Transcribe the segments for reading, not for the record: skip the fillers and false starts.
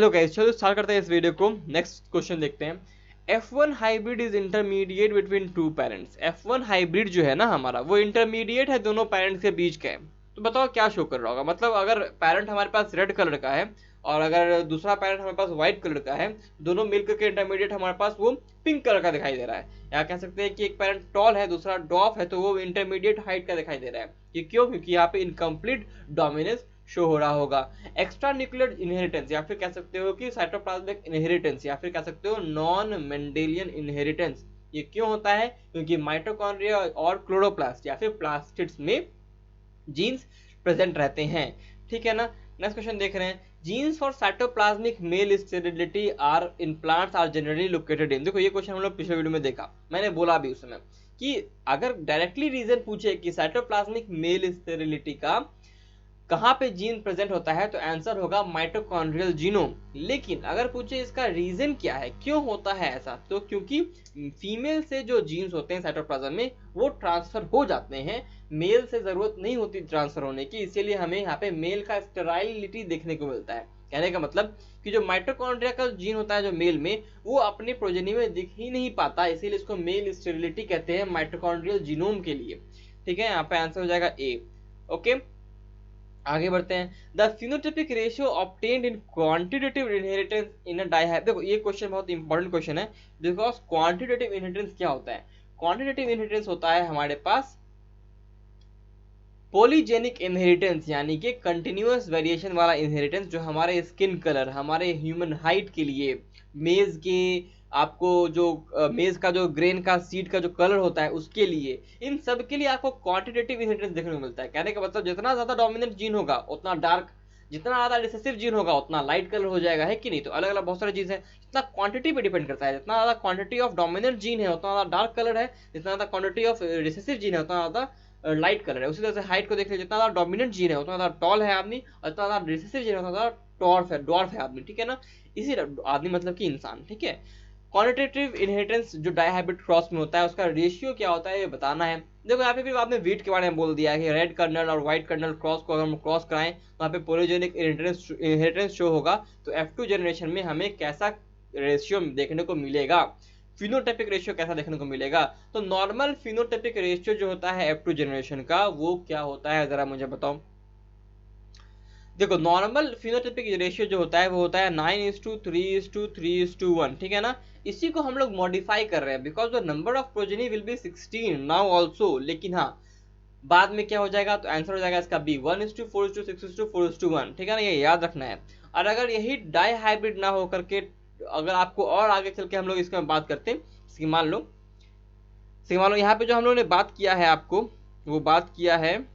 Hello guys, चलो start करते हैं इस वीडियो को। नेक्स्ट क्वेश्चन देखते हैं। F1 hybrid is intermediate between two parents. F1 hybrid जो है ना हमारा, वो इंटरमीडिएट है दोनों पेरेंट्स के बीच का है। तो बताओ क्या शो कर रहा होगा। मतलब अगर पेरेंट हमारे पास रेड कलर का है और अगर दूसरा पेरेंट हमारे पास व्हाइट कलर का है, दोनों मिलकर के इंटरमीडिएट हमारे पास वो पिंक कलर का दिखाई दे रहा है। या कह सकते हैं कि एक पेरेंट टॉल है, दूसरा डॉफ है, तो वो इंटरमीडिएट हाइट का दिखाई दे रहा है। ये क्यों? क्योंकि यहाँ पे इनकम्प्लीट डोमिनेंस शो हो रहा होगा। एक्स्ट्रा न्यूक्लियर इनहेरिटेंस या फिर कह सकते हो कि साइटोप्लाज्मिक इनहेरिटेंस या फिर कह सकते हो नॉन मेंडेलियन इनहेरिटेंस। ये क्यों होता है? क्योंकि माइटोकॉन्ड्रिया और क्लोरोप्लास्ट या फिर प्लास्टिड्स में जीन्स प्रेजेंट रहते हैं। ठीक है ना। नेक्स्ट क्वेश्चन देख रहे हैं। Genes for cytoplasmic male sterility are in plants are generally located in. देखो ये क्वेश्चन हम लोग पिछले वीडियो में देखा, मैंने बोला भी उस समय कि अगर डायरेक्टली रीजन पूछे कि साइटोप्लाज्मिक मेल स्टेरिलिटी का कहाँ पे जीन प्रेजेंट होता है, तो आंसर होगा माइटोकॉन्ड्रियल जीनोम। लेकिन अगर पूछे इसका रीजन क्या है, क्यों होता है ऐसा, तो क्योंकि फीमेल से जो जीन्स होते हैं साइटोप्लाज्म में वो ट्रांसफर हो जाते हैं, मेल से जरूरत नहीं होती ट्रांसफर होने की। इसीलिए हमें यहाँ पे मेल का स्टेराइलिटी देखने को मिलता है। कहने का मतलब कि जो माइटोकॉन्ड्रिया का जीन होता है जो मेल में, वो अपनी प्रोजेनी में दिख ही नहीं पाता, इसीलिए इसको मेल स्टेरिलिटी कहते हैं माइटोकॉन्ड्रियल जीनोम के लिए। ठीक है, यहाँ पे आंसर हो जाएगा ए। ओके, आगे बढ़ते हैं। The phenotypic ratio obtained in quantitative inheritance in a dihybrid. देखो ये क्वेश्चन बहुत इंपॉर्टेंट क्वेश्चन है, बिकॉज क्वांटिटेटिव इनहेरिटेंस क्या होता है? क्वांटिटेटिव इनहेरिटेंस होता है हमारे पास पॉलीजेनिक इनहेरिटेंस, यानी कि कंटिन्यूअस वेरिएशन वाला इनहेरिटेंस, जो हमारे स्किन कलर, हमारे ह्यूमन हाइट के लिए, मेज के आपको जो मेज का जो ग्रेन का सीड का जो कलर होता है उसके लिए, इन सब के लिए आपको क्वांटिटेटिव इनहेरिटेंस देखने को मिलता है। कहने का मतलब जितना ज्यादा डोमिनेंट जीन होगा उतना डार्क, जितना ज्यादा रिसेसिव जीन होगा उतना लाइट कलर हो जाएगा, है कि नहीं? तो अलग अलग बहुत सारी चीज है, जितना क्वांटिटी पे डिपेंड करता है। जितना ज्यादा क्वांटिटी ऑफ डोमिनेंट जीन है उतना ज्यादा डार्क कलर है, जितना ज्यादा क्वांटिटी ऑफ रिसेसिव जीन है उतना ज्यादा लाइट कलर है। उसी तरह से हाइट को देख लीजिए, जितना ज्यादा डोमिनेंट जीन है उतना ज्यादा टॉल है आदमी, और जितना ज्यादा रिसेसिव जीन है उतना ज्यादा डॉर्फ है आदमी। ठीक है ना। इसी आदमी मतलब कि इंसान। ठीक है। क्वालिटेटिव इनहेरिटेंस जो डाइहाइब्रिड क्रॉस में होता है उसका रेशियो क्या होता है ये बताना है। देखो यहाँ पे भी आपने वीट के बारे में बोल दिया है कि रेड कर्नल और व्हाइट कर्नल क्रॉस को अगर हम क्रॉस कराएं तो यहाँ पे पॉलीजेनिक इनहेरिटेंस शो होगा। तो F2 जनरेशन में हमें कैसा रेशियो देखने को मिलेगा, फिनोटाइपिक रेशियो कैसा देखने को मिलेगा? तो नॉर्मल फिनोटाइपिक रेशियो जो होता है F2 जनरेशन का, वो क्या होता है जरा मुझे बताओ। देखो नॉर्मल फिनोटाइपिक रेशियो जो होता है वो होता है 9:3:3:1। ठीक है ना। इसी को हम लोग मॉडिफाई कर रहे हैं because the number of progeny will be 16 now also. लेकिन हाँ, बाद में क्या हो जाएगा, तो आंसर हो जाएगा इसका बी, 1:4:6:4:1। ठीक है ना, ये याद रखना है। और अगर यही डाई हाइब्रिड ना हो करके, अगर आपको और आगे चल के हम लोग इसमें बात करते हैं, मान लो यहाँ पे जो हम लोग ने बात किया है, आपको वो बात किया है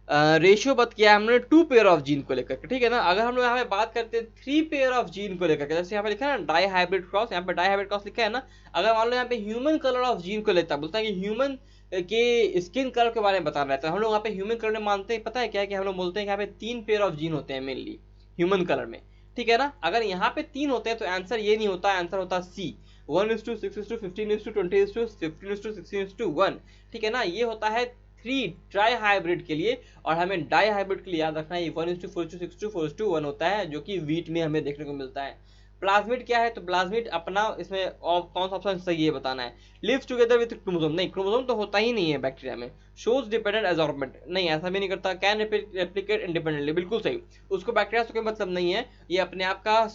रेशियो बात किया है हमने 2 पेयर ऑफ जीन को लेकर के। ठीक है ना। अगर हम लोग यहाँ पे बात करते हैं 3 पेयर ऑफ जीन को लेकर के, जैसे यहाँ पे लिखा है ना डाई हाइब्रिड क्रॉस, यहाँ पे डाई हाइब्रिड क्रॉस लिखा है ना। अगर मान लो यहाँ पे ह्यूमन कलर ऑफ जीन को लेता है, बोलता है कि ह्यूमन के स्किन कलर के बारे में बता रहा है, तो हम लोग यहाँ पे ह्यूमन कलर में मानते हैं, पता है क्या है कि हम लोग बोलते हैं कि यहाँ पे 3 पेयर ऑफ जीन होते हैं मेनली ह्यूमन कलर में। ठीक है ना। अगर यहाँ पे 3 होते हैं तो आंसर ये नहीं होता, आंसर होता सी, 1:6:15:20:20:15:16:1। ठीक है ना। ये होता है 3 ट्राई हाइब्रिड के लिए, और हमें डाई हाइब्रिड के लिए याद रखना है 1:4:6:4:1 होता है, जो कि वीट में हमें देखने को मिलता है। प्लाज्मिड क्या है, तो प्लाज्मिड अपना इसमें कौन सा ऑप्शन सही है बताना है। लिव्स टुगेदर विद क्रोमोसोम, नहीं क्रोमोसोम तो होता ही नहीं है बैक्टीरिया में। शोज डिपेंडेंट एजॉर्बमेंट, नहीं ऐसा भी नहीं करता। कैन रेप्लिकेट इंडिपेंडेंटली, बिल्कुल सही। उसको बैक्टीरिया से कोई मतलब नहीं है, ये अपने आप का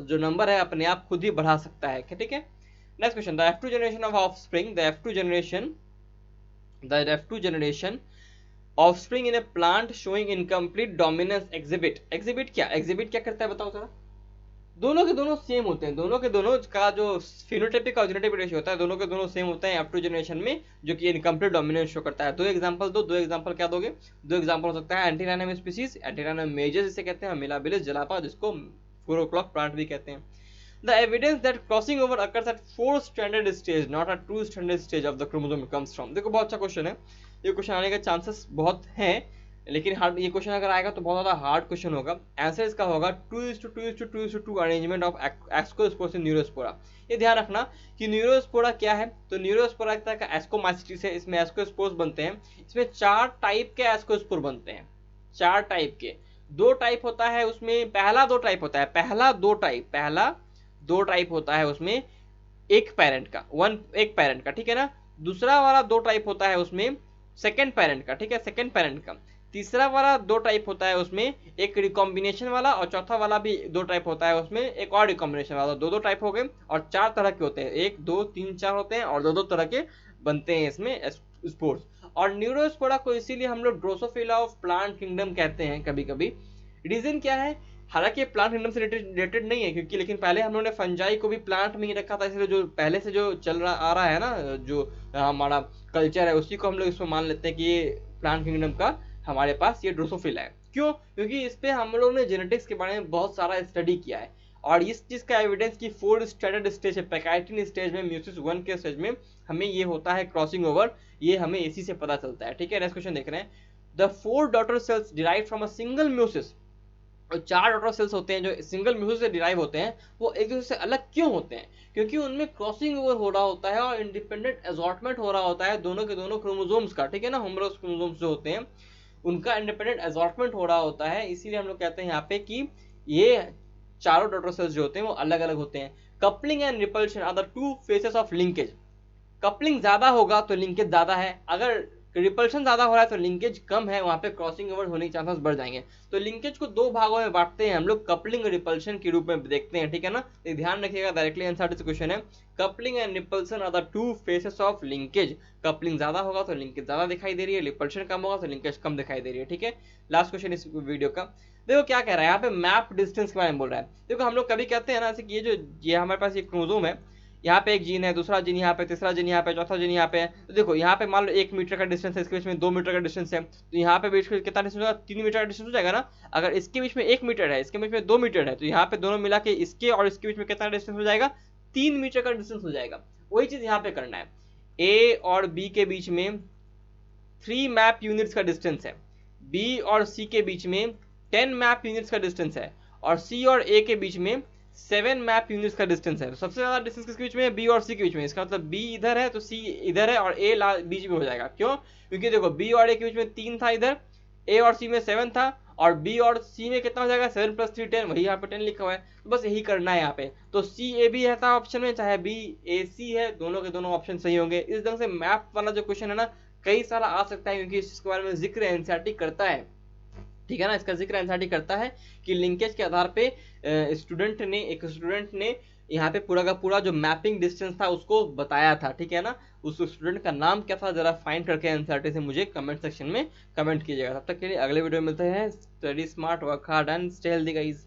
जो नंबर है अपने आप खुद ही बढ़ा सकता है। ठीक है। Next question, the F2 generation of offspring, the F2 generation offspring in a plant showing incomplete dominance exhibit क्या करता है बताओ जरा। दोनों के दोनों सेम होते हैं, दोनों के दोनों का जो फिनोटाइपिक और जीनोटाइपिक रेशियो होता है दोनों के दोनों सेम होते हैं F2 जनरेशन में, जो कि इनकम्प्लीट डोमिनेंस शो करता है। दो एग्जांपल क्या दोगे? दो एग्जांपल हो सकता है एंटीराइनम स्पीसीज, एंटीराइनम मेजर जिसे कहते हैं, मिलाबिलिस जलापा जिसको 4 o'clock प्लांट भी कहते हैं। The evidence that crossing over occurs at 4-stranded stage, not at 2-stranded stage of the chromosome comes from। देखो बहुत अच्छा क्वेश्चन है, ये क्वेश्चन आने के चांसेस बहुत हैं, लेकिन हार्ड, ये क्वेश्चन अगर आएगा तो बहुत ज़्यादा हार्ड क्वेश्चन होगा। आंसर इसका होगा 2:2:2:2 arrangement of ascospores in Neurospora. ये ध्यान रखना कि न्यूरोस्पोरा क्या है, तो न्यूरोस्पोरा एक तरह का एस्कोमाइसिटिस है, इसमें एस्कोस्पोर्स बनते हैं। इसमें 4 टाइप के एस्कोस्पोर बनते हैं, 4 टाइप के। दो टाइप होता है उसमें, पहला दो टाइप होता है उसमें एक पेरेंट का, एक पेरेंट का, ठीक है ना। दूसरा वाला दो टाइप होता है उसमें सेकंड पेरेंट का, ठीक है, सेकंड पेरेंट का। तीसरा वाला दो टाइप होता है उसमें एक रिकॉम्बिनेशन वाला, और चौथा वाला भी दो टाइप होता है उसमें एक और रिकॉम्बिनेशन वाला। दो दो टाइप हो गए, और चार तरह के होते हैं, एक दो तीन चार होते हैं, और दो दो तरह के बनते हैं इसमें स्पोर्ट्स। और न्यूरोस्पोरा को इसीलिए हम लोग ड्रोसोफिला ऑफ प्लांट किंगडम कहते हैं कभी कभी। रीजन क्या है, हालांकि प्लांट किंगडम से रिलेटेड नहीं है क्योंकि, लेकिन पहले हम लोगों ने फंजाई को भी प्लांट में ही रखा था, इसलिए जो पहले से जो चल रहा आ रहा है ना, जो हमारा कल्चर है उसी को हम लोग इसमें मान लेते हैं कि ये प्लांट किंगडम का हमारे पास ये ड्रोसोफिला है। क्यों? क्योंकि इस पे हम लोग ने जेनेटिक्स के बारे में बहुत सारा स्टडी किया है, और इस चीज का एविडेंस की 4 स्टैंडर्ड स्टेज है, पैकाइटिन स्टेज में, म्यूसिस 1 के स्टेज में हमें ये होता है क्रॉसिंग ओवर, ये हमें इसी से पता चलता है, ठीक है। नेक्स्ट क्वेश्चन देख रहे हैं, the 4 daughter cells derive from a single meiosis, और 4 डॉटर सेल्स होते हैं जो सिंगल म्यूसिस से डिराइव होते हैं, वो एक दूसरे से अलग क्यों होते हैं? क्योंकि उनमें क्रॉसिंग ओवर हो रहा होता है और इंडिपेंडेंट असॉर्टमेंट हो रहा होता है दोनों के दोनों क्रोमोसोम्स का, ठीक है ना। होमोलोगस क्रोमोसोम्स जो होते हैं उनका इंडिपेंडेंट असॉर्टमेंट हो रहा होता है, इसीलिए हम लोग कहते हैं यहाँ पे कि ये चारों डॉटर सेल्स जो होते हैं वो अलग अलग होते हैं। Coupling and repulsion are the two phases of linkage. Coupling ज्यादा होगा तो लिंकेज ज्यादा है, अगर रिपल्शन ज्यादा हो रहा है तो लिंकेज कम है, वहां पे क्रॉसिंग ओवर होने के चांसेस बढ़ जाएंगे। तो लिंकेज को दो भागों में बांटते हैं हम लोग, कपलिंग और रिपल्शन के रूप में देखते हैं, ठीक है ना। तो ध्यान रखिएगा, डायरेक्टली आंसर दिस क्वेश्चन है, coupling and repulsion are the two phases of linkage. Coupling ज्यादा होगा तो लिंकेज ज्यादा दिखाई दे रही है, रिपल्शन कम होगा तो लिंकेज कम दिखाई दे रही है, ठीक है। लास्ट क्वेश्चन इस वीडियो का, देखो क्या कह रहा है यहाँ पे, मैप डिस्टेंस के बारे में बोल रहा है। देखो हम लोग कभी कहते हैं ना कि ये हमारे पास ये क्रोमोसोम है, यहाँ पे एक जीन है, दूसरा जीन यहाँ पे, तीसरा जीन यहाँ पे, चौथा जीन यहाँ पे है। तो देखो यहाँ पे मान लो 1 मीटर का डिस्टेंस है, इसके बीच में 2 मीटर का डिस्टेंस है, तो यहाँ पे बीच में कितना डिस्टेंस होगा, 3 मीटर का डिस्टेंस हो जाएगा ना। अगर इसके बीच में 1 मीटर है, इसके बीच में 2 मीटर है, तो यहाँ पे दोनों मिला के इसके और इसके बीच में कितना डिस्टेंस हो जाएगा, 3 मीटर का डिस्टेंस हो जाएगा। वही चीज यहाँ पे करना है, ए और बी के बीच में 3 मैप यूनिट्स का डिस्टेंस है, बी और सी के बीच में 10 मैप यूनिट्स का डिस्टेंस है, और सी और ए के बीच में 7 मैप यूनिट्स का डिस्टेंस है। तो सबसे ज्यादा डिस्टेंस किसके बीच में है, बी और सी के बीच में। इसका मतलब बी इधर है तो सी इधर है, और ए बीच में हो जाएगा। क्यों? क्योंकि देखो बी और ए के बीच में 3 था इधर, ए और सी में 7 था, और बी और सी में कितना हो जाएगा, 7 + 3 10, वही यहाँ पे 10 लिखा हुआ है। तो बस यही करना है यहाँ पे। तो सी ए भी रहता ऑप्शन में, चाहे बी ए सी है, दोनों के दोनों ऑप्शन सही होंगे। इस ढंग से मैप वाला जो क्वेश्चन है ना, कई सारा आ सकता है, क्योंकि इसके बारे में जिक्र एनसीईआरटी करता है, ठीक है ना। इसका जिक्र एनसीईआरटी करता है कि लिंकेज के आधार पे एक स्टूडेंट ने यहाँ पे पूरा का पूरा जो मैपिंग डिस्टेंस था उसको बताया था, ठीक है ना। उस स्टूडेंट का नाम क्या था, जरा फाइंड करके एनसीईआरटी से मुझे कमेंट सेक्शन में कमेंट कीजिएगा। तब तक के लिए अगले वीडियो में मिलते हैं। Study smart, work hard and stay healthy guys.